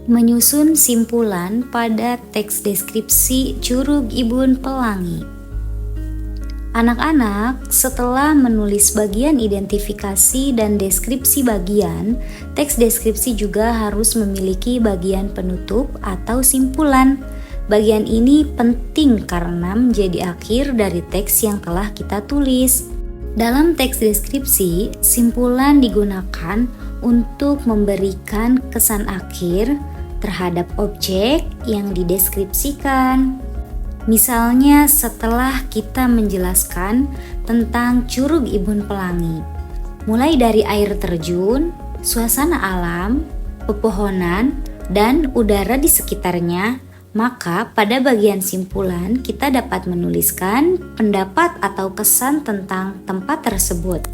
Menyusun simpulan pada teks deskripsi Curug Ibun Pelangi. Anak-anak, setelah menulis bagian identifikasi dan deskripsi bagian, teks deskripsi juga harus memiliki bagian penutup atau simpulan. Bagian ini penting karena menjadi akhir dari teks yang telah kita tulis. Dalam teks deskripsi, simpulan digunakan untuk memberikan kesan akhir terhadap objek yang dideskripsikan. Misalnya setelah kita menjelaskan tentang Curug Ibun Pelangi, mulai dari air terjun, suasana alam, pepohonan, dan udara di sekitarnya, maka pada bagian simpulan kita dapat menuliskan pendapat atau kesan tentang tempat tersebut.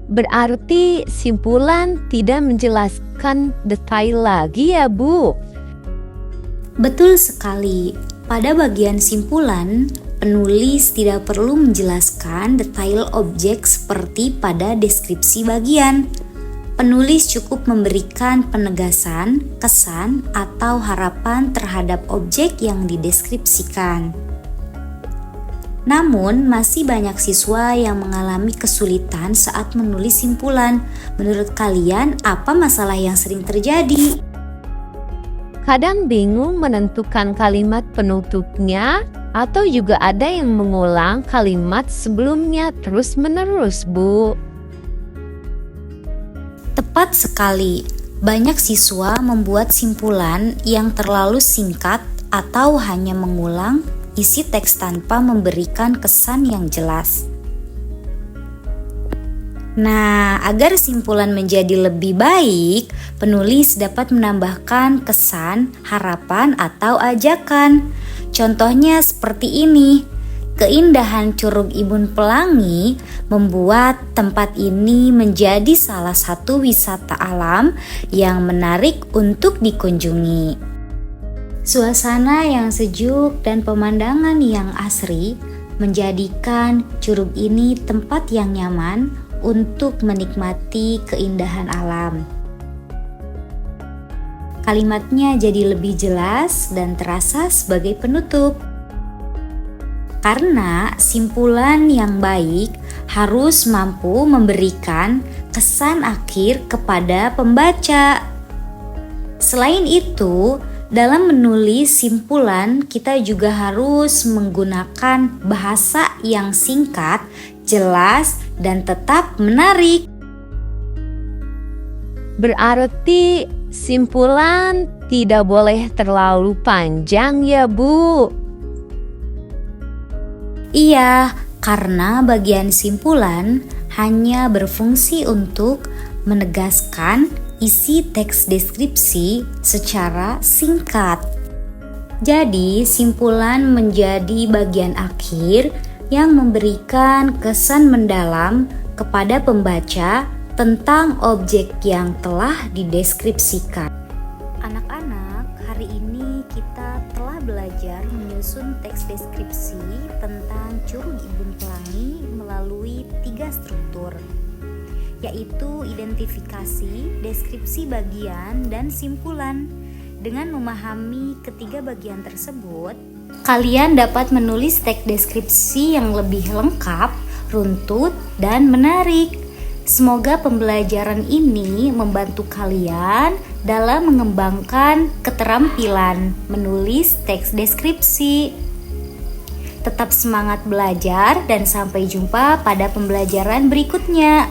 Berarti simpulan tidak menjelaskan detail lagi ya, Bu? Betul sekali. Pada bagian simpulan, penulis tidak perlu menjelaskan detail objek seperti pada deskripsi bagian. Penulis cukup memberikan penegasan, kesan, atau harapan terhadap objek yang dideskripsikan. Namun, masih banyak siswa yang mengalami kesulitan saat menulis simpulan. Menurut kalian, apa masalah yang sering terjadi? Kadang bingung menentukan kalimat penutupnya, atau juga ada yang mengulang kalimat sebelumnya terus-menerus, Bu. Tepat sekali, banyak siswa membuat simpulan yang terlalu singkat atau hanya mengulang isi teks tanpa memberikan kesan yang jelas. Nah, agar simpulan menjadi lebih baik, penulis dapat menambahkan kesan, harapan, atau ajakan. Contohnya seperti ini. Keindahan Curug Ibun Pelangi membuat tempat ini menjadi salah satu wisata alam yang menarik untuk dikunjungi. Suasana yang sejuk dan pemandangan yang asri menjadikan curug ini tempat yang nyaman untuk menikmati keindahan alam. Kalimatnya jadi lebih jelas dan terasa sebagai penutup. Karena simpulan yang baik harus mampu memberikan kesan akhir kepada pembaca. Selain itu, dalam menulis simpulan, kita juga harus menggunakan bahasa yang singkat, jelas, dan tetap menarik. Berarti simpulan tidak boleh terlalu panjang ya, Bu? Iya, karena bagian simpulan hanya berfungsi untuk menegaskan isi teks deskripsi secara singkat. Jadi, simpulan menjadi bagian akhir yang memberikan kesan mendalam kepada pembaca tentang objek yang telah dideskripsikan. Anak-anak, hari ini kita telah belajar menyusun teks deskripsi tentang Curug Ibun Pelangi melalui 3 struktur, yaitu identifikasi, deskripsi bagian, dan simpulan. Dengan memahami ketiga bagian tersebut, kalian dapat menulis teks deskripsi yang lebih lengkap, runtut, dan menarik. Semoga pembelajaran ini membantu kalian dalam mengembangkan keterampilan menulis teks deskripsi. Tetap semangat belajar dan sampai jumpa pada pembelajaran berikutnya.